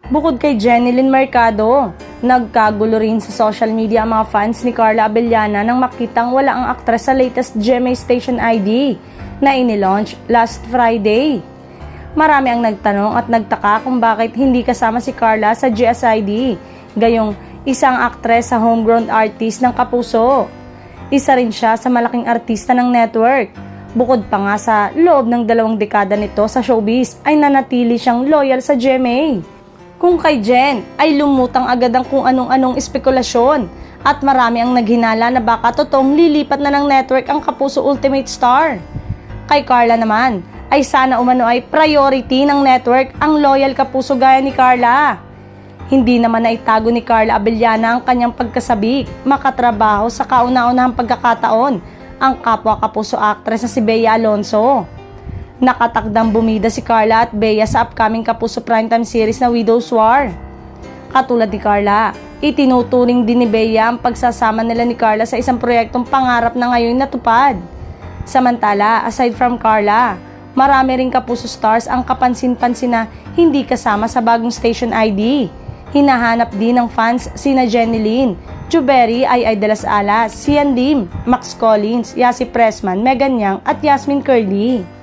Bukod kay Jenilyn Mercado, nagkagulo rin sa social media ang mga fans ni Carla Abellana nang makitang wala ang aktres sa latest GMA Station ID na inilaunch last Friday. Marami ang nagtanong at nagtaka kung bakit hindi kasama si Carla sa GSID, gayong isang aktres sa homegrown artist ng Kapuso. Isa rin siya sa malaking artista ng network. Bukod pa nga sa loob ng 2 dekada nito sa showbiz ay nanatili siyang loyal sa GMA. Kung kay Jen ay lumutang agad ang kung anong-anong espekulasyon at marami ang naghinala na baka totoong lilipat na ng network ang Kapuso Ultimate Star. Kay Carla naman ay sana umano ay priority ng network ang loyal Kapuso gaya ni Carla. Hindi naman naitago ni Carla Abellana ang kanyang pagkasabik, makatrabaho sa kauna-unahang pagkakataon ang kapwa Kapuso actress na si Bea Alonzo. Nakatakdang bumida si Carla at Bea sa upcoming Kapuso primetime series na Widow's War. Katulad ni Carla, itinuturing din ni Bea ang pagsasama nila ni Carla sa isang proyektong pangarap na ngayon natupad. Samantala, aside from Carla, marami ring Kapuso stars ang kapansin-pansin na hindi kasama sa bagong station ID. Hinahanap din ng fans sina Jenilyn, Juberry, Ay de las Alas, Sian Lim, Max Collins, Yasi Pressman, Megan Yang at Yasmin Curly.